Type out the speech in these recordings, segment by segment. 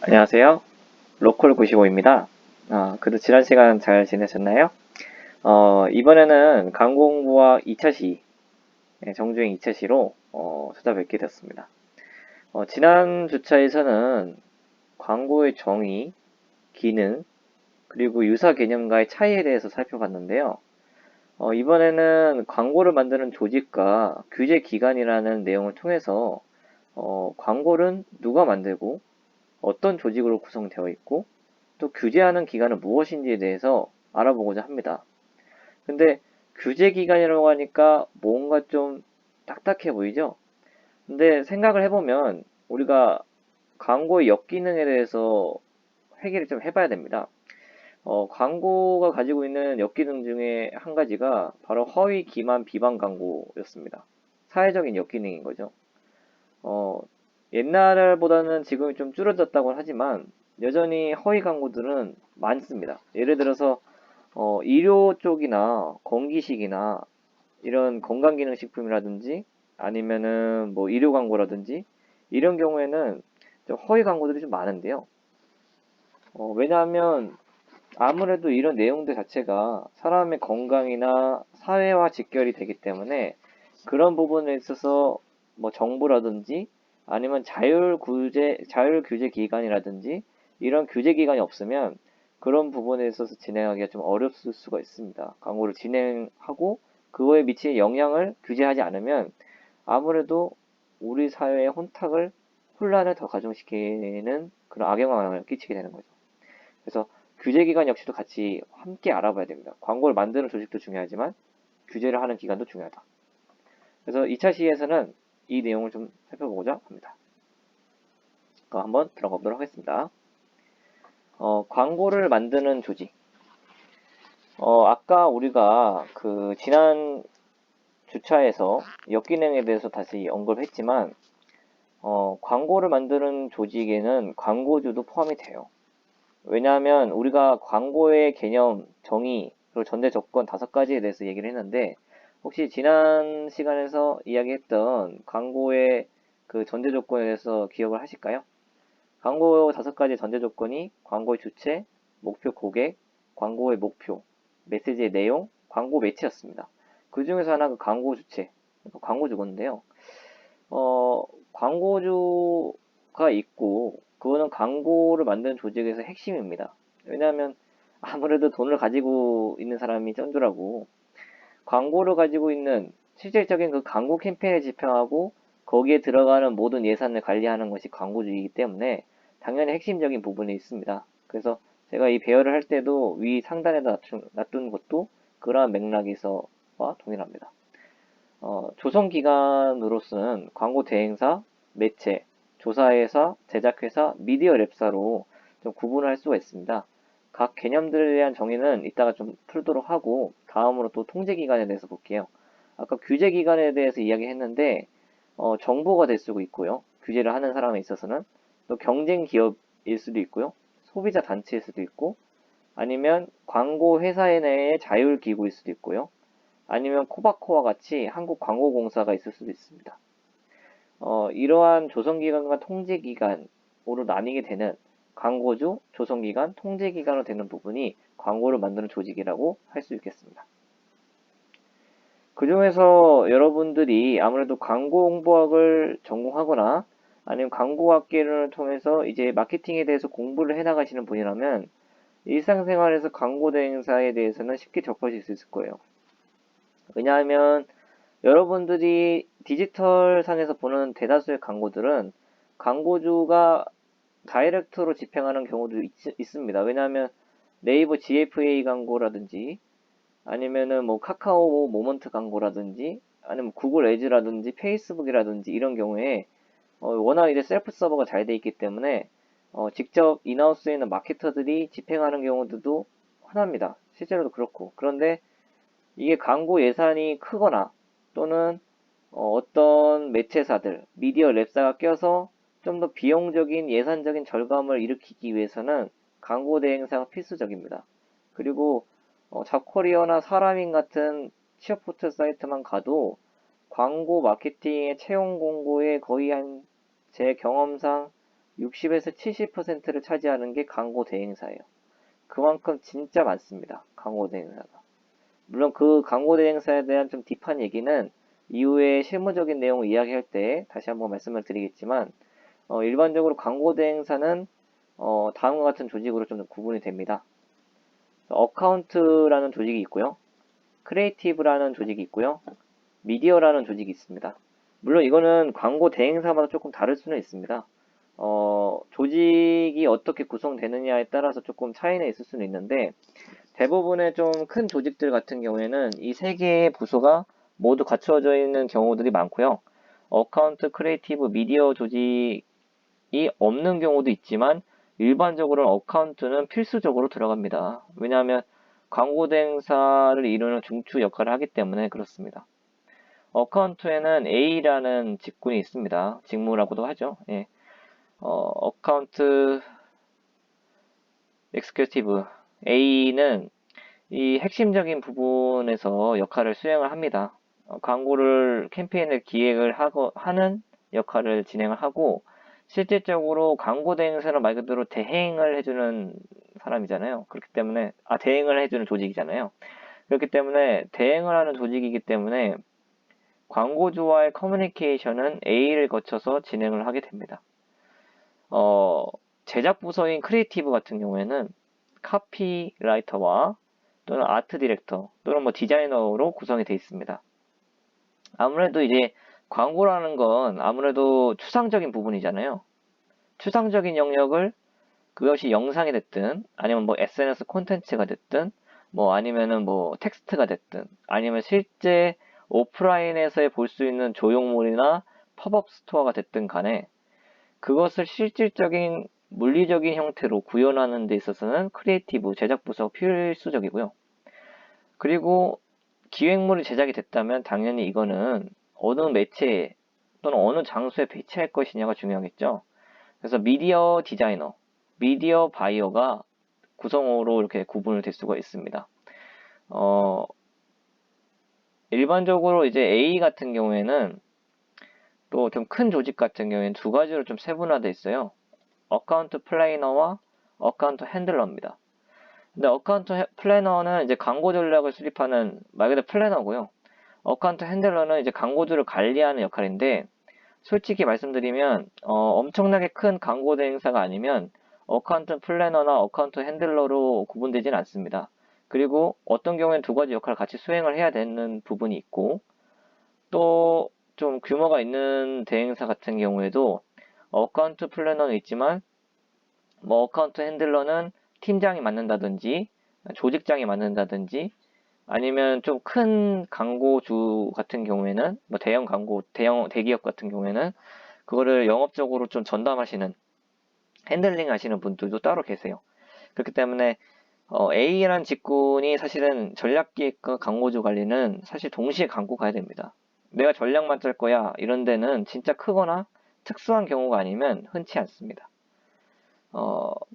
안녕하세요. 로컬95입니다. 그래도 지난 시간 잘 지내셨나요? 이번에는 강공부와 2차 시, 정주행 2차 시로 찾아뵙게 됐습니다. 지난 주차에서는 광고의 정의, 기능, 그리고 유사 개념과의 차이에 대해서 살펴봤는데요. 이번에는 광고를 만드는 조직과 규제 기관이라는 내용을 통해서 광고는 누가 만들고 어떤 조직으로 구성되어 있고 또 규제하는 기관은 무엇인지에 대해서 알아보고자 합니다. 근데 규제 기관이라고 하니까 뭔가 좀 딱딱해 보이죠? 근데 생각을 해보면 우리가 광고의 역기능에 대해서 회개를 좀 해봐야 됩니다. 광고가 가지고 있는 역기능 중에 한 가지가 바로 허위, 기만, 비방 광고였습니다. 사회적인 역기능인 거죠. 어, 옛날보다는 지금이 좀 줄어졌다고 하지만 여전히 허위 광고들은 많습니다. 예를 들어서 의료 쪽이나 건기식이나 이런 건강기능식품이라든지 아니면은 뭐 의료 광고라든지 이런 경우에는 좀 허위 광고들이 좀 많은데요. 왜냐하면 아무래도 이런 내용들 자체가 사람의 건강이나 사회와 직결이 되기 때문에 그런 부분에 있어서 뭐 정부라든지 아니면 자율 규제 기관이라든지 이런 규제 기관이 없으면 그런 부분에 있어서 진행하기가 좀 어렵을 수가 있습니다. 광고를 진행하고 그거에 미치는 영향을 규제하지 않으면 아무래도 우리 사회의 혼란을 더 가중시키는 그런 악영향을 끼치게 되는 거죠. 그래서 규제 기관 역시도 같이 함께 알아봐야 됩니다. 광고를 만드는 조직도 중요하지만 규제를 하는 기관도 중요하다. 그래서 2차 시에서는 이 내용을 좀 살펴보고자 합니다. 그럼 한번 들어가 보도록 하겠습니다. 광고를 만드는 조직. 아까 우리가 그 지난 주차에서 역기능에 대해서 다시 언급했지만 광고를 만드는 조직에는 광고주도 포함이 돼요. 왜냐하면 우리가 광고의 개념, 정의, 그리고 전제 조건 5가지에 대해서 얘기를 했는데 혹시 지난 시간에서 이야기했던 광고의 그 전제 조건에 대해서 기억을 하실까요? 광고 5가지 전제 조건이 광고의 주체, 목표 고객, 광고의 목표, 메시지의 내용, 광고 매체였습니다. 그 중에서 하나가 광고 주체, 광고주건데요. 광고주가 있고 그거는 광고를 만드는 조직에서 핵심입니다. 왜냐하면 아무래도 돈을 가지고 있는 사람이 쩐주라고 광고를 가지고 있는 실질적인 그 광고 캠페인을 집행하고 거기에 들어가는 모든 예산을 관리하는 것이 광고주이기 때문에 당연히 핵심적인 부분이 있습니다. 그래서 제가 이 배열을 할 때도 위 상단에다 놔둔 것도 그러한 맥락에서와 동일합니다. 조성기관으로서는 광고 대행사, 매체, 조사회사, 제작회사, 미디어 랩사로 좀 구분을 할 수가 있습니다. 각 개념들에 대한 정의는 이따가 좀 풀도록 하고 다음으로 또 통제기관에 대해서 볼게요. 아까 규제기관에 대해서 이야기했는데 정부가 될 수도 있고요. 규제를 하는 사람에 있어서는 또 경쟁기업일 수도 있고요. 소비자 단체일 수도 있고 아니면 광고 회사 내의 자율기구일 수도 있고요. 아니면 코바코와 같이 한국광고공사가 있을 수도 있습니다. 이러한 조성기관과 통제기관으로 나뉘게 되는 광고주, 조성기관, 통제기관으로 되는 부분이 광고를 만드는 조직이라고 할 수 있겠습니다. 그 중에서 여러분들이 아무래도 광고 홍보학을 전공하거나 아니면 광고학계를 통해서 이제 마케팅에 대해서 공부를 해나가시는 분이라면 일상생활에서 광고 대행사에 대해서는 쉽게 접하실 수 있을 거예요. 왜냐하면 여러분들이 디지털 상에서 보는 대다수의 광고들은 광고주가 다이렉트로 집행하는 경우도 있습니다. 왜냐하면 네이버 GFA 광고라든지 아니면은 뭐 카카오 모먼트 광고라든지 아니면 구글 애즈라든지 페이스북이라든지 이런 경우에 워낙 이제 셀프 서버가 잘 돼 있기 때문에 직접 인하우스에 있는 마케터들이 집행하는 경우들도 흔합니다. 실제로도 그렇고. 그런데 이게 광고 예산이 크거나 또는 어떤 매체사들, 미디어 랩사가 껴서 좀 더 비용적인 예산적인 절감을 일으키기 위해서는 광고 대행사가 필수적입니다. 그리고 잡코리어나 사람인 같은 취업 포털 사이트만 가도 광고 마케팅의 채용 공고에 거의 한 제 경험상 60에서 70%를 차지하는 게 광고 대행사예요. 그만큼 진짜 많습니다. 광고 대행사가. 물론 그 광고 대행사에 대한 좀 딥한 얘기는 이후에 실무적인 내용을 이야기할 때 다시 한번 말씀을 드리겠지만, 일반적으로 광고 대행사는 다음과 같은 조직으로 좀 구분이 됩니다. 어카운트라는 조직이 있고요. 크리에이티브라는 조직이 있고요. 미디어라는 조직이 있습니다. 물론 이거는 광고 대행사마다 조금 다를 수는 있습니다. 조직이 어떻게 구성되느냐에 따라서 조금 차이는 있을 수는 있는데, 대부분의 좀 큰 조직들 같은 경우에는 이 세 개의 부서가 모두 갖춰져 있는 경우들이 많고요. 어카운트, 크리에이티브, 미디어 조직이 없는 경우도 있지만 일반적으로는 어카운트는 필수적으로 들어갑니다. 왜냐하면 광고 대행사를 이루는 중추 역할을 하기 때문에 그렇습니다. 어카운트에는 A라는 직군이 있습니다. 직무라고도 하죠. 예. 어카운트 엑스큐티브 A는 이 핵심적인 부분에서 역할을 수행을 합니다. 광고를 캠페인을 기획을 하는 역할을 진행을 하고 실질적으로 광고 대행사는 말 그대로 대행을 해주는 사람이잖아요. 그렇기 때문에 대행을 해주는 조직이잖아요. 그렇기 때문에 대행을 하는 조직이기 때문에 광고주와의 커뮤니케이션은 A를 거쳐서 진행을 하게 됩니다. 제작 부서인 크리에이티브 같은 경우에는 카피라이터와 또는 아트 디렉터 또는 뭐 디자이너로 구성이 되어 있습니다. 아무래도 이제 광고라는 건 아무래도 추상적인 부분이잖아요. 추상적인 영역을 그것이 영상이 됐든 아니면 뭐 SNS 콘텐츠가 됐든 뭐 아니면은 뭐 텍스트가 됐든 아니면 실제 오프라인에서 볼 수 있는 조형물이나 팝업 스토어가 됐든 간에 그것을 실질적인 물리적인 형태로 구현하는 데 있어서는 크리에이티브 제작 부서가 필수적이고요. 그리고 기획물이 제작이 됐다면 당연히 이거는 어느 매체 또는 어느 장소에 배치할 것이냐가 중요하겠죠. 그래서 미디어 디자이너, 미디어 바이어가 구성으로 이렇게 구분을 될 수가 있습니다. 일반적으로 이제 A 같은 경우에는 또 좀 큰 조직 같은 경우에는 두 가지로 좀 세분화되어 있어요. 어카운트 플래너와 어카운트 핸들러입니다. 근데 어카운트 플래너는 이제 광고 전략을 수립하는 말 그대로 플래너고요. 어카운트 핸들러는 이제 광고주를 관리하는 역할인데 솔직히 말씀드리면 엄청나게 큰 광고 대행사가 아니면 어카운트 플래너나 어카운트 핸들러로 구분되지는 않습니다. 그리고 어떤 경우에는 두 가지 역할을 같이 수행을 해야 되는 부분이 있고 또 좀 규모가 있는 대행사 같은 경우에도 어카운트 플래너는 있지만 뭐 어카운트 핸들러는 팀장이 맡는다든지 조직장이 맡는다든지 아니면 좀 큰 광고주 같은 경우에는 뭐 대형 광고 대기업 같은 경우에는 그거를 영업적으로 좀 전담하시는 핸들링 하시는 분들도 따로 계세요. 그렇기 때문에 A라는 직군이 사실은 전략기획과 광고주 관리는 사실 동시에 갖고 가야 됩니다. 내가 전략만 짤 거야 이런 데는 진짜 크거나 특수한 경우가 아니면 흔치 않습니다.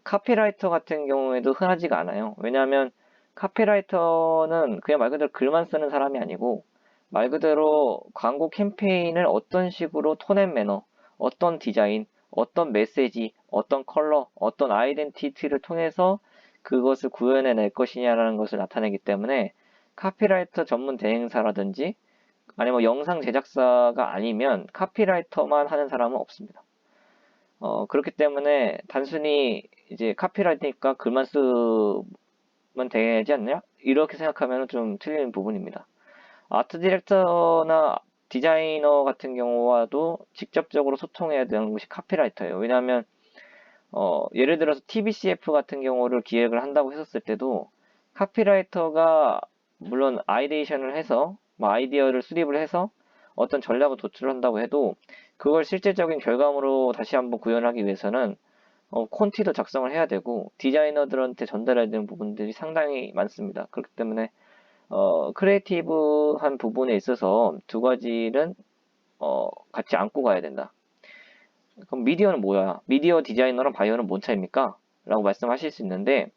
카피라이터 같은 경우에도 흔하지가 않아요. 왜냐하면 카피라이터는 그냥 말 그대로 글만 쓰는 사람이 아니고 말 그대로 광고 캠페인을 어떤 식으로 톤 앤 매너, 어떤 디자인, 어떤 메시지, 어떤 컬러, 어떤 아이덴티티를 통해서 그것을 구현해낼 것이냐라는 것을 나타내기 때문에 카피라이터 전문 대행사라든지 아니면 뭐 영상 제작사가 아니면 카피라이터만 하는 사람은 없습니다. 그렇기 때문에 단순히 이제 카피라이터니까 글만 쓰면 되지 않냐? 이렇게 생각하면 좀 틀린 부분입니다. 아트 디렉터나 디자이너 같은 경우와도 직접적으로 소통해야 되는 것이 카피라이터예요. 왜냐하면 예를 들어서 TBCF 같은 경우를 기획을 한다고 했었을 때도 카피라이터가 물론 아이데이션을 해서 뭐 아이디어를 수립을 해서 어떤 전략을 도출한다고 해도 그걸 실질적인 결과물로 다시 한번 구현하기 위해서는 콘티도 작성을 해야 되고 디자이너들한테 전달해야 되는 부분들이 상당히 많습니다. 그렇기 때문에 크리에이티브한 부분에 있어서 두 가지는 같이 안고 가야 된다. 그럼 미디어는 뭐야? 미디어 디자이너랑 바이어는 뭔 차이입니까? 라고 말씀하실 수 있는데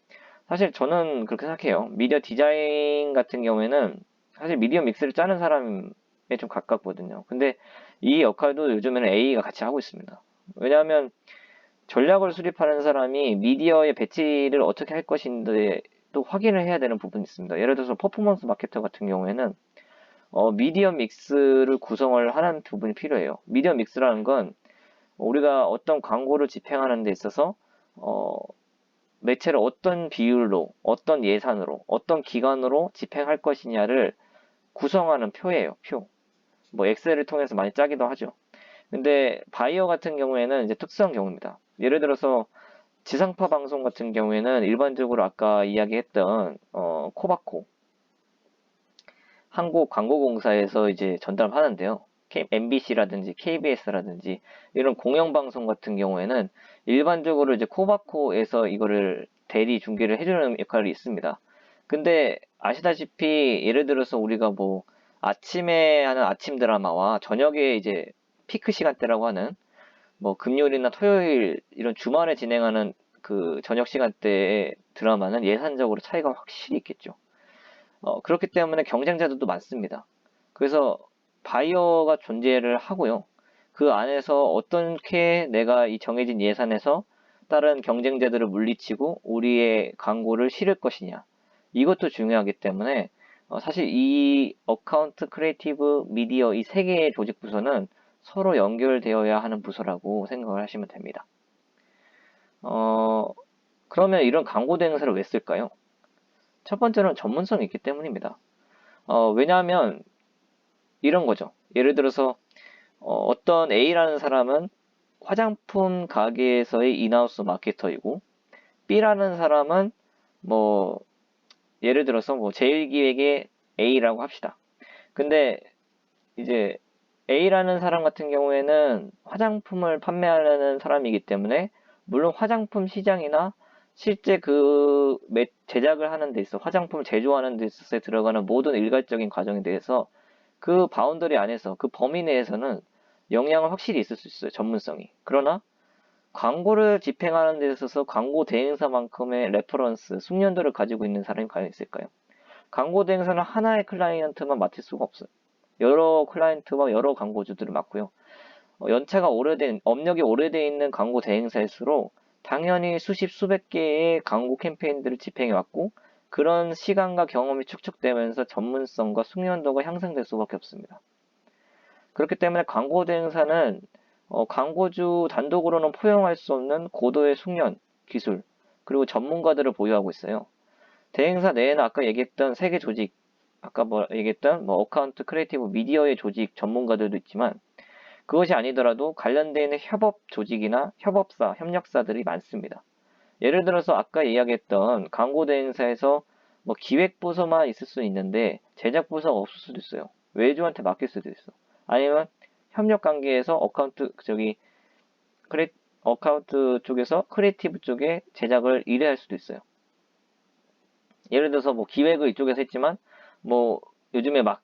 사실 저는 그렇게 생각해요. 미디어 디자인 같은 경우에는 사실 미디어 믹스를 짜는 사람에 좀 가깝거든요. 근데 이 역할도 요즘에는 A가 같이 하고 있습니다. 왜냐하면 전략을 수립하는 사람이 미디어의 배치를 어떻게 할 것인지도 확인을 해야 되는 부분이 있습니다. 예를 들어서 퍼포먼스 마케터 같은 경우에는 미디어 믹스를 구성을 하는 부분이 필요해요. 미디어 믹스라는 건 우리가 어떤 광고를 집행하는 데 있어서 매체를 어떤 비율로, 어떤 예산으로, 어떤 기간으로 집행할 것이냐를 구성하는 표예요, 표. 뭐 엑셀을 통해서 많이 짜기도 하죠. 근데 바이어 같은 경우에는 이제 특수한 경우입니다. 예를 들어서 지상파 방송 같은 경우에는 일반적으로 아까 이야기했던 코바코 한국광고공사에서 이제 전달하는데요. MBC라든지 KBS라든지 이런 공영방송 같은 경우에는 일반적으로 이제 코바코에서 이거를 대리 중계를 해주는 역할이 있습니다. 근데 아시다시피 예를 들어서 우리가 뭐 아침에 하는 아침 드라마와 저녁에 이제 피크 시간대라고 하는 뭐 금요일이나 토요일 이런 주말에 진행하는 그 저녁 시간대의 드라마는 예산적으로 차이가 확실히 있겠죠. 그렇기 때문에 경쟁자들도 많습니다. 그래서 바이어가 존재를 하고요. 그 안에서 어떻게 내가 이 정해진 예산에서 다른 경쟁자들을 물리치고 우리의 광고를 실을 것이냐. 이것도 중요하기 때문에 사실 이 어카운트 크리에이티브 미디어 이 세 개의 조직 부서는 서로 연결되어야 하는 부서라고 생각을 하시면 됩니다. 그러면 이런 광고 대행사를 왜 쓸까요? 첫 번째로는 전문성이 있기 때문입니다. 왜냐하면 이런 거죠. 예를 들어서 어떤 A라는 사람은 화장품 가게에서의 인하우스 마케터이고 B라는 사람은 뭐 예를 들어서 뭐 제일기획의 A라고 합시다. 근데 이제 A라는 사람 같은 경우에는 화장품을 판매하는 사람이기 때문에 물론 화장품 시장이나 실제 그 제작을 하는 데 있어 화장품을 제조하는 데 있어서 들어가는 모든 일괄적인 과정에 대해서 그 바운더리 안에서 그 범위 내에서는 영향은 확실히 있을 수 있어요. 전문성이. 그러나 광고를 집행하는 데 있어서 광고 대행사만큼의 레퍼런스, 숙련도를 가지고 있는 사람이 과연 있을까요? 광고 대행사는 하나의 클라이언트만 맡을 수가 없어요. 여러 클라이언트와 여러 광고주들을 맡고요. 연차가 오래된, 업력이 오래되어 있는 광고 대행사일수록 당연히 수십, 수백 개의 광고 캠페인들을 집행해 왔고 그런 시간과 경험이 축적되면서 전문성과 숙련도가 향상될 수밖에 없습니다. 그렇기 때문에 광고 대행사는 광고주 단독으로는 포용할 수 없는 고도의 숙련, 기술, 그리고 전문가들을 보유하고 있어요. 대행사 내에는 아까 얘기했던 세계 조직, 아까 뭐 얘기했던 뭐 어카운트 크리에이티브 미디어의 조직 전문가들도 있지만 그것이 아니더라도 관련되어 있는 협업 조직이나 협업사, 협력사들이 많습니다. 예를 들어서 아까 이야기했던 광고 대행사에서 뭐 기획부서만 있을 수 있는데 제작부서가 없을 수도 있어요. 외주한테 맡길 수도 있어. 아니면 협력 관계에서 어카운트 쪽에서 크리에이티브 쪽에 제작을 의뢰할 수도 있어요. 예를 들어서 뭐 기획을 이쪽에서 했지만 뭐 요즘에 막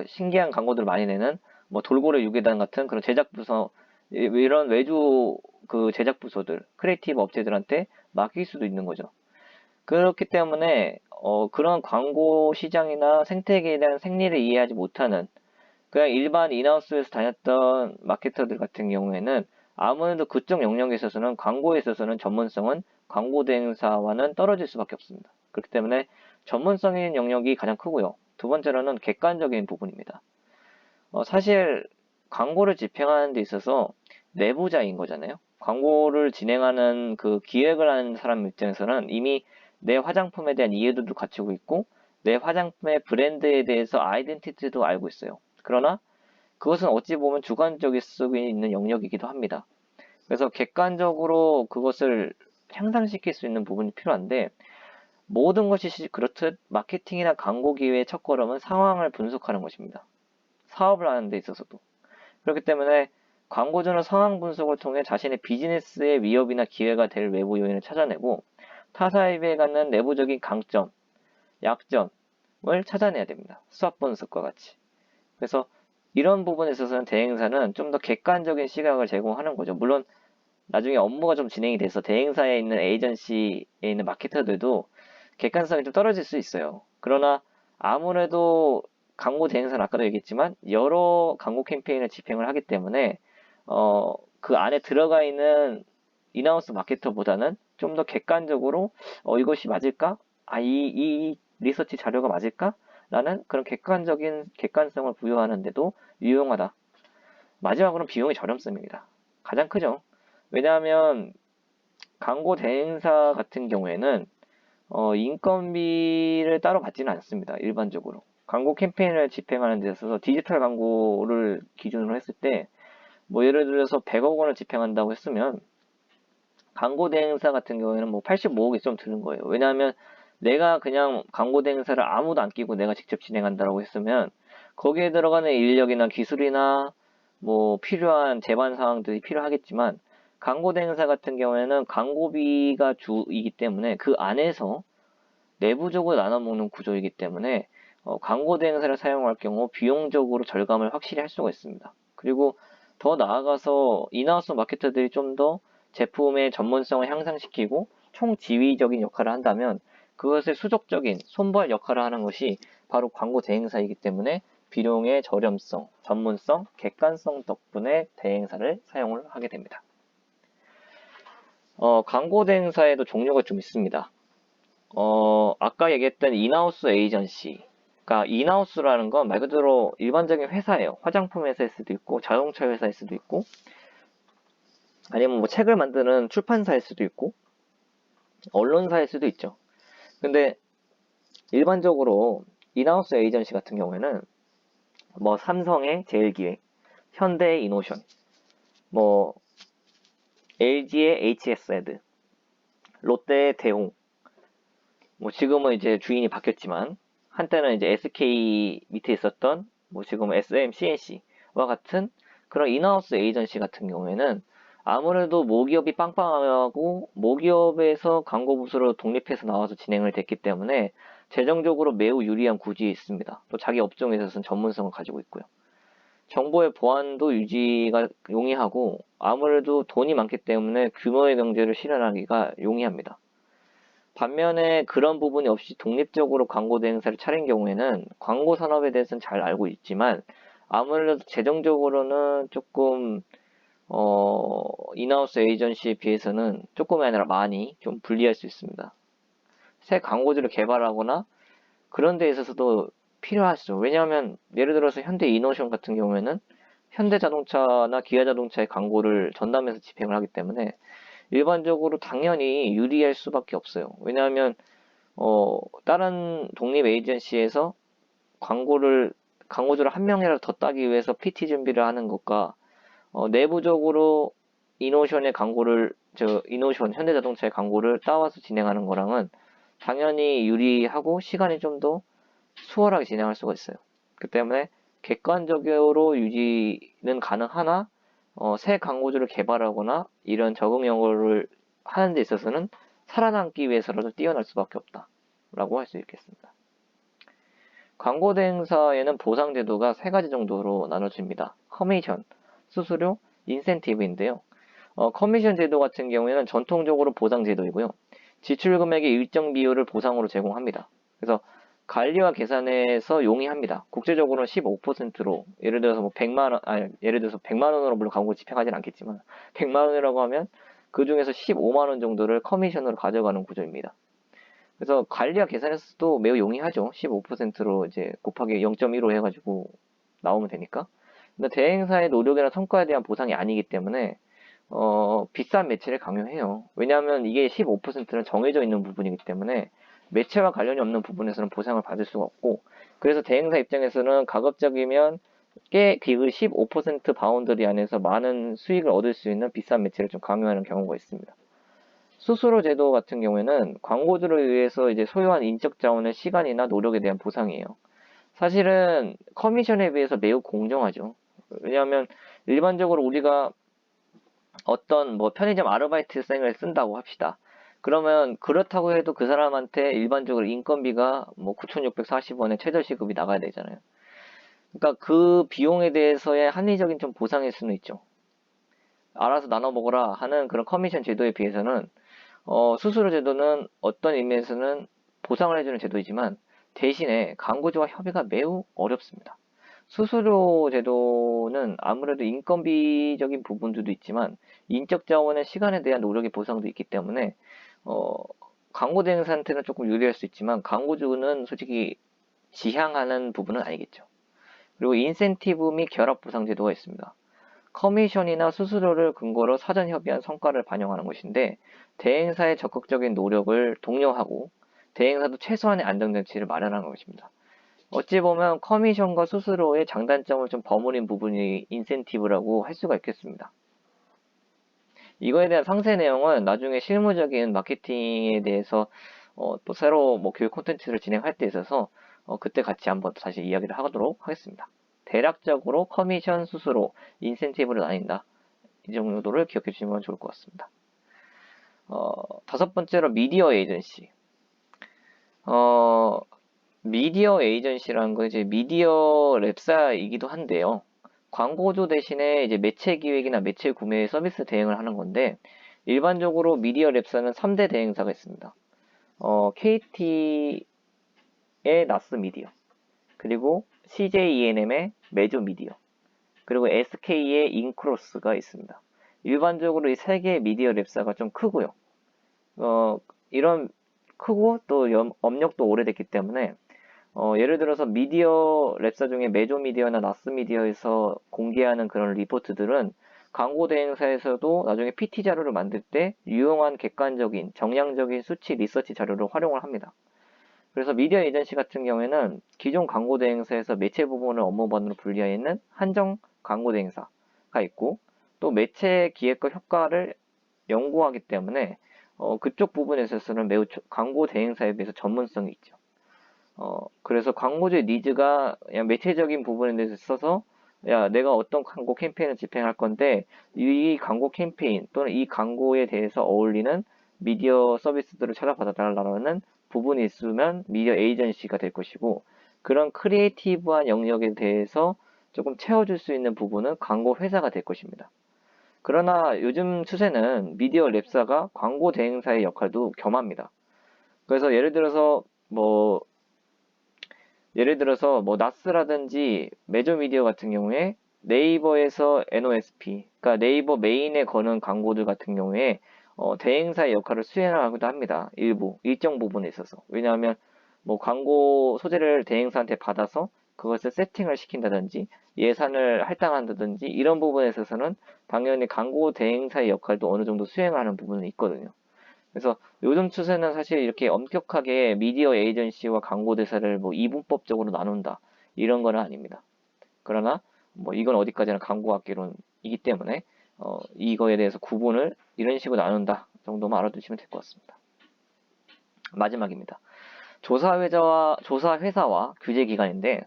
신기한 광고들 많이 내는 뭐 돌고래 유괴단 같은 그런 제작 부서 이런 외주 그 제작 부서들 크리에이티브 업체들한테 맡길 수도 있는 거죠. 그렇기 때문에 그런 광고 시장이나 생태계에 대한 생리를 이해하지 못하는 그냥 일반 인하우스에서 다녔던 마케터들 같은 경우에는 아무래도 그쪽 영역에 있어서는 광고에 있어서는 전문성은 광고 대행사와는 떨어질 수밖에 없습니다. 그렇기 때문에 전문성인 영역이 가장 크고요. 두 번째로는 객관적인 부분입니다. 사실 광고를 집행하는 데 있어서 내부자인 거잖아요. 광고를 진행하는 그 기획을 하는 사람 입장에서는 이미 내 화장품에 대한 이해도도 갖추고 있고 내 화장품의 브랜드에 대해서 아이덴티티도 알고 있어요. 그러나 그것은 어찌 보면 주관적일 수 있는 영역이기도 합니다. 그래서 객관적으로 그것을 향상시킬 수 있는 부분이 필요한데 모든 것이 그렇듯 마케팅이나 광고 기회의 첫걸음은 상황을 분석하는 것입니다. 사업을 하는 데 있어서도. 그렇기 때문에 광고주는 상황 분석을 통해 자신의 비즈니스의 위협이나 기회가 될 외부 요인을 찾아내고 타사에 비해 갖는 내부적인 강점, 약점을 찾아내야 됩니다. 수학 분석과 같이. 그래서 이런 부분에 있어서는 대행사는 좀 더 객관적인 시각을 제공하는 거죠. 물론 나중에 업무가 좀 진행이 돼서 대행사에 있는 에이전시에 있는 마케터들도 객관성이 좀 떨어질 수 있어요. 그러나 아무래도 광고 대행사는 아까도 얘기했지만 여러 광고 캠페인을 집행을 하기 때문에 그 안에 들어가 있는 인하우스 마케터보다는 좀 더 객관적으로 이것이 맞을까? 이 리서치 자료가 맞을까? 라는 그런 객관성을 부여하는데도 유용하다. 마지막으로는 비용이 저렴습니다. 가장 크죠. 왜냐하면 광고 대행사 같은 경우에는 인건비를 따로 받지는 않습니다. 일반적으로. 광고 캠페인을 집행하는 데 있어서 디지털 광고를 기준으로 했을 때, 뭐 예를 들어서 100억 원을 집행한다고 했으면, 광고 대행사 같은 경우에는 뭐 85억이 좀 드는 거예요. 왜냐하면 내가 그냥 광고 대행사를 아무도 안 끼고 내가 직접 진행한다고 했으면, 거기에 들어가는 인력이나 기술이나 뭐 필요한 제반 사항들이 필요하겠지만, 광고 대행사 같은 경우에는 광고비가 주이기 때문에 그 안에서 내부적으로 나눠 먹는 구조이기 때문에 광고 대행사를 사용할 경우 비용적으로 절감을 확실히 할 수가 있습니다. 그리고 더 나아가서 인하우스 마케터들이 좀 더 제품의 전문성을 향상시키고 총지휘적인 역할을 한다면 그것을 수적적인 손보할 역할을 하는 것이 바로 광고 대행사이기 때문에 비용의 저렴성, 전문성, 객관성 덕분에 대행사를 사용을 하게 됩니다. 광고 대행사에도 종류가 좀 있습니다. 아까 얘기했던 인하우스 에이전시. 그러니까 인하우스라는 건 말 그대로 일반적인 회사예요. 화장품 회사일 수도 있고, 자동차 회사일 수도 있고, 아니면 뭐 책을 만드는 출판사일 수도 있고, 언론사일 수도 있죠. 근데 일반적으로 인하우스 에이전시 같은 경우에는 뭐 삼성의 제일기획, 현대의 이노션, 뭐 LG의 HS에드, 롯데의 대웅, 뭐 지금은 이제 주인이 바뀌었지만 한때는 이제 SK 밑에 있었던 뭐 지금은 SM, CNC와 같은 그런 인하우스 에이전시 같은 경우에는 아무래도 모기업이 빵빵하고 모기업에서 광고 부서로 독립해서 나와서 진행을 됐기 때문에 재정적으로 매우 유리한 구지에 있습니다. 또 자기 업종에 있어서는 전문성을 가지고 있고요. 정보의 보안도 유지가 용이하고 아무래도 돈이 많기 때문에 규모의 경제를 실현하기가 용이합니다. 반면에 그런 부분이 없이 독립적으로 광고 대행사를 차린 경우에는 광고 산업에 대해서는 잘 알고 있지만 아무래도 재정적으로는 조금 인하우스 에이전시에 비해서는 조금이 아니라 많이 좀 불리할 수 있습니다. 새 광고주를 개발하거나 그런 데 있어서도 필요하죠. 왜냐하면 예를 들어서 현대 이노션 같은 경우에는 현대자동차나 기아자동차의 광고를 전담해서 집행을 하기 때문에 일반적으로 당연히 유리할 수밖에 없어요. 왜냐하면 다른 독립 에이전시에서 광고주를 한 명이라도 더 따기 위해서 PT 준비를 하는 것과 내부적으로 이노션 현대자동차의 광고를 따와서 진행하는 거랑은 당연히 유리하고 시간이 좀 더 수월하게 진행할 수가 있어요. 그 때문에 객관적으로 유지는 가능하나 새 광고주를 개발하거나 이런 적응 연구를 하는 데 있어서는 살아남기 위해서라도 뛰어날 수밖에 없다 라고 할 수 있겠습니다. 광고 대행사에는 보상 제도가 세 가지 정도로 나눠집니다. 커미션, 수수료, 인센티브인데요. 커미션 제도 같은 경우에는 전통적으로 보상 제도이고요. 지출 금액의 일정 비율을 보상으로 제공합니다. 그래서 관리와 계산에서 용이합니다. 국제적으로는 15%로 예를 들어서 뭐 100만 원으로 물론 광고 집행하진 않겠지만 100만 원이라고 하면 그 중에서 15만 원 정도를 커미션으로 가져가는 구조입니다. 그래서 관리와 계산에서도 매우 용이하죠. 15%로 이제 곱하기 0.15 해가지고 나오면 되니까. 근데 대행사의 노력이나 성과에 대한 보상이 아니기 때문에 비싼 매체를 강요해요. 왜냐하면 이게 15%는 정해져 있는 부분이기 때문에 매체와 관련이 없는 부분에서는 보상을 받을 수가 없고, 그래서 대행사 입장에서는 가급적이면 꽤 그 15% 바운더리 안에서 많은 수익을 얻을 수 있는 비싼 매체를 좀 강요하는 경우가 있습니다. 수수료 제도 같은 경우에는 광고주를 위해서 이제 소요한 인적 자원의 시간이나 노력에 대한 보상이에요. 사실은 커미션에 비해서 매우 공정하죠. 왜냐하면 일반적으로 우리가 어떤 뭐 편의점 아르바이트생을 쓴다고 합시다. 그러면 그렇다고 해도 그 사람한테 일반적으로 인건비가 뭐 9,640원의 최저시급이 나가야 되잖아요. 그러니까 그 비용에 대해서의 합리적인 좀 보상일 수는 있죠. 알아서 나눠 먹어라 하는 그런 커미션 제도에 비해서는 수수료 제도는 어떤 의미에서는 보상을 해주는 제도이지만 대신에 광고주와 협의가 매우 어렵습니다. 수수료 제도는 아무래도 인건비적인 부분들도 있지만 인적 자원의 시간에 대한 노력의 보상도 있기 때문에 어, 광고 대행사한테는 조금 유리할 수 있지만 광고주는 솔직히 지향하는 부분은 아니겠죠. 그리고 인센티브 및 결합 보상 제도가 있습니다. 커미션이나 수수료를 근거로 사전 협의한 성과를 반영하는 것인데 대행사의 적극적인 노력을 독려하고 대행사도 최소한의 안정장치를 마련하는 것입니다. 어찌 보면 커미션과 수수료의 장단점을 좀 버무린 부분이 인센티브라고 할 수가 있겠습니다. 이거에 대한 상세 내용은 나중에 실무적인 마케팅에 대해서 또 새로 뭐 교육 콘텐츠를 진행할 때 있어서 그때 같이 한번 다시 이야기를 하도록 하겠습니다. 대략적으로 커미션, 수수료, 인센티브를 나뉜다. 이 정도를 기억해 주시면 좋을 것 같습니다. 다섯 번째로 미디어 에이전시. 미디어 에이전시라는 건 이제 미디어 랩사이기도 한데요. 광고주 대신에 이제 매체 기획이나 매체 구매 서비스 대행을 하는 건데, 일반적으로 미디어 랩사는 3대 대행사가 있습니다. KT의 나스 미디어, 그리고 CJENM의 메조 미디어, 그리고 SK의 인크로스가 있습니다. 일반적으로 이 세 개의 미디어 랩사가 좀 크고요. 이런 크고 또 업력도 오래됐기 때문에 예를 들어서 미디어 랩사 중에 메조 미디어나 나스 미디어에서 공개하는 그런 리포트들은 광고 대행사에서도 나중에 PT 자료를 만들 때 유용한 객관적인 정량적인 수치 리서치 자료를 활용을 합니다. 그래서 미디어 에이전시 같은 경우에는 기존 광고 대행사에서 매체 부분을 업무반으로 분리하여 있는 한정 광고 대행사가 있고 또 매체 기획과 효과를 연구하기 때문에 그쪽 부분에 있어서는 매우 광고 대행사에 비해서 전문성이 있죠. 그래서 광고주의 니즈가 그냥 매체적인 부분에 대해서 있어서 야, 내가 어떤 광고 캠페인을 집행할 건데 이 광고 캠페인 또는 이 광고에 대해서 어울리는 미디어 서비스들을 찾아봐 달라는 부분이 있으면 미디어 에이전시가 될 것이고 그런 크리에이티브한 영역에 대해서 조금 채워줄 수 있는 부분은 광고 회사가 될 것입니다. 그러나 요즘 추세는 미디어 랩사가 광고 대행사의 역할도 겸합니다. 그래서 예를 들어서 뭐 나스라든지 메조미디어 같은 경우에 네이버에서 NOSP, 그러니까 네이버 메인에 거는 광고들 같은 경우에 대행사의 역할을 수행하기도 합니다. 일정 부분에 있어서. 왜냐하면 뭐 광고 소재를 대행사한테 받아서 그것을 세팅을 시킨다든지 예산을 할당한다든지 이런 부분에 있어서는 당연히 광고 대행사의 역할도 어느 정도 수행하는 부분은 있거든요. 그래서 요즘 추세는 사실 이렇게 엄격하게 미디어 에이전시와 광고 대사를 뭐 이분법적으로 나눈다 이런 거는 아닙니다. 그러나 뭐 이건 어디까지나 광고학개론이기 때문에 이거에 대해서 구분을 이런 식으로 나눈다 정도만 알아두시면 될 것 같습니다. 마지막입니다. 조사 회사와 규제 기관인데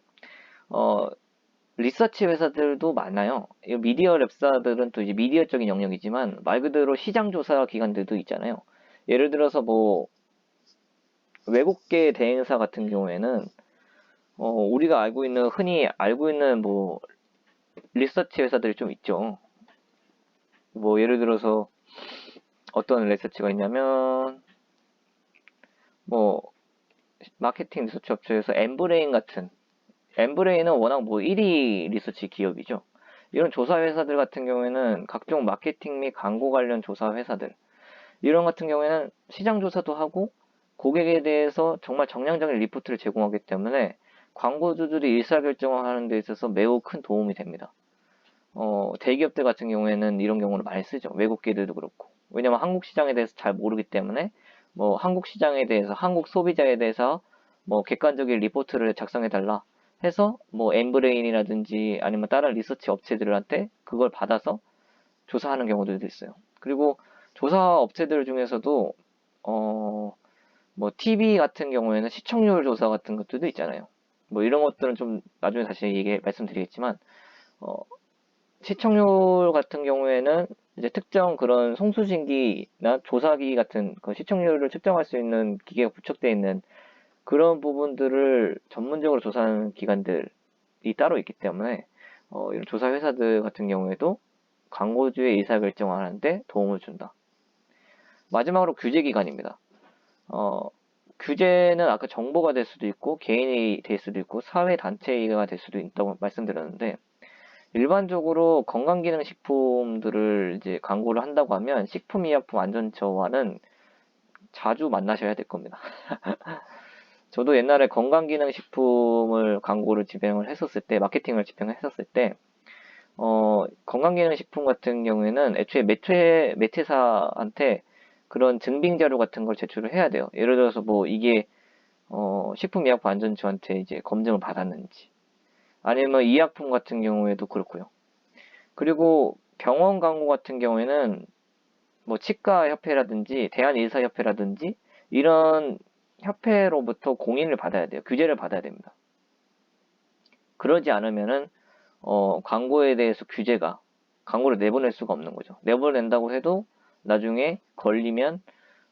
리서치 회사들도 많아요. 미디어 랩사들은 또 이제 미디어적인 영역이지만 말 그대로 시장 조사 기관들도 있잖아요. 예를 들어서 뭐 외국계 대행사 같은 경우에는 우리가 흔히 알고 있는 뭐 리서치 회사들이 좀 있죠. 뭐 예를 들어서 어떤 리서치가 있냐면 뭐 마케팅 리서치 업체에서 엠브레인은 워낙 뭐 1위 리서치 기업이죠. 이런 조사 회사들 같은 경우에는 각종 마케팅 및 광고 관련 조사 회사들 이런 같은 경우에는 시장 조사도 하고 고객에 대해서 정말 정량적인 리포트를 제공하기 때문에 광고주들이 의사결정을 하는 데 있어서 매우 큰 도움이 됩니다. 대기업들 같은 경우에는 이런 경우를 많이 쓰죠. 외국계들도 그렇고. 왜냐면 한국 시장에 대해서 잘 모르기 때문에 뭐 한국 시장에 대해서 한국 소비자에 대해서 뭐 객관적인 리포트를 작성해 달라 해서 뭐 엠브레인이라든지 아니면 다른 리서치 업체들한테 그걸 받아서 조사하는 경우들도 있어요. 그리고 조사 업체들 중에서도 뭐 TV 같은 경우에는 시청률 조사 같은 것들도 있잖아요. 뭐 이런 것들은 좀 나중에 다시 말씀드리겠지만 어, 시청률 같은 경우에는 이제 특정 그런 송수신기나 조사기 같은 그 시청률을 측정할 수 있는 기계가 부착되어 있는 그런 부분들을 전문적으로 조사하는 기관들이 따로 있기 때문에 이런 조사 회사들 같은 경우에도 광고주의 의사결정을 하는데 도움을 준다. 마지막으로 규제기관입니다. 규제는 아까 정보가 될 수도 있고 개인이 될 수도 있고 사회 단체가 될 수도 있다고 말씀드렸는데 일반적으로 건강기능식품들을 이제 광고를 한다고 하면 식품의약품안전처와는 자주 만나셔야 될 겁니다. 저도 옛날에 건강기능식품을 광고를 집행을 했었을 때, 마케팅을 집행을 했었을 때, 건강기능식품 같은 경우에는 애초에 매체사한테 그런 증빙자료 같은 걸 제출을 해야 돼요. 예를 들어서 뭐 이게, 식품의약품안전처한테 이제 검증을 받았는지, 아니면 이 약품 같은 경우에도 그렇고요. 그리고 병원 광고 같은 경우에는 뭐 치과협회라든지 대한의사협회라든지 이런 협회로부터 공인을 받아야 돼요. 규제를 받아야 됩니다. 그러지 않으면은 광고에 대해서 광고를 내보낼 수가 없는 거죠. 내보낸다고 해도 나중에 걸리면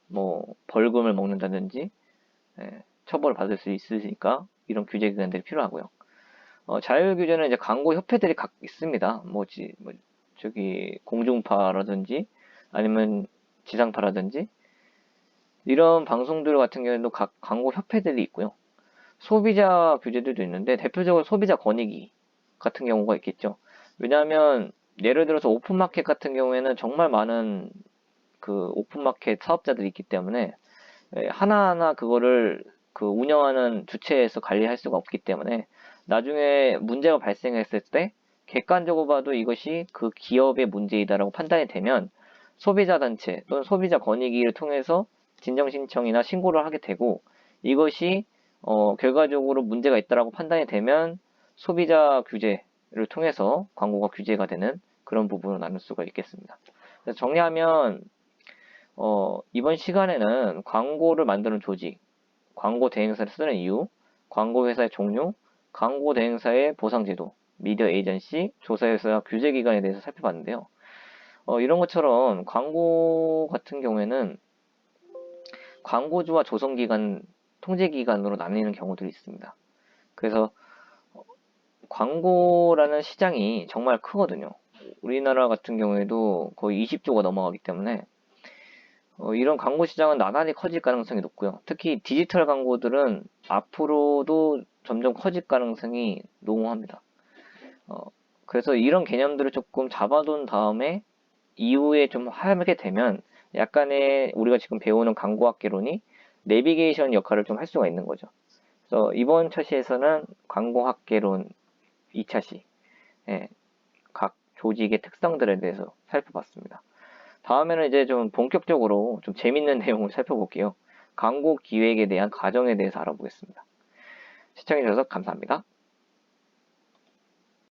뭐 벌금을 먹는다든지 처벌을 받을 수 있으니까 이런 규제 기관들이 필요하고요. 자율 규제는 이제 광고 협회들이 각 있습니다. 저기 공중파라든지 아니면 지상파라든지 이런 방송들 같은 경우에도 각 광고 협회들이 있고요. 소비자 규제들도 있는데 대표적으로 소비자 권익위 같은 경우가 있겠죠. 왜냐하면 예를 들어서 오픈마켓 같은 경우에는 정말 많은 그 오픈마켓 사업자들이 있기 때문에 하나하나 그거를 그 운영하는 주체에서 관리할 수가 없기 때문에 나중에 문제가 발생했을 때 객관적으로 봐도 이것이 그 기업의 문제이다라고 판단이 되면 소비자 단체 또는 소비자 권익위를 통해서 진정 신청이나 신고를 하게 되고 이것이 결과적으로 문제가 있다라고 판단이 되면 소비자 규제를 통해서 광고가 규제가 되는 그런 부분을 나눌 수가 있겠습니다. 그래서 정리하면 이번 시간에는 광고를 만드는 조직, 광고 대행사를 쓰는 이유, 광고 회사의 종류, 광고 대행사의 보상제도, 미디어 에이전시, 조사회사 규제 기관에 대해서 살펴봤는데요. 이런 것처럼 광고 같은 경우에는 광고주와 조성기관, 통제기관으로 나뉘는 경우들이 있습니다. 그래서 광고라는 시장이 정말 크거든요. 우리나라 같은 경우에도 거의 20조가 넘어가기 때문에 이런 광고 시장은 나날이 커질 가능성이 높고요. 특히 디지털 광고들은 앞으로도 점점 커질 가능성이 농후합니다. 그래서 이런 개념들을 조금 잡아둔 다음에 이후에 좀 하게 되면 약간의 우리가 지금 배우는 광고학개론이 내비게이션 역할을 좀 할 수가 있는 거죠. 그래서 이번 처시에서는 광고학개론 2차시, 각 조직의 특성들에 대해서 살펴봤습니다. 다음에는 이제 좀 본격적으로 좀 재밌는 내용을 살펴볼게요. 광고 기획에 대한 과정에 대해서 알아보겠습니다. 시청해주셔서 감사합니다.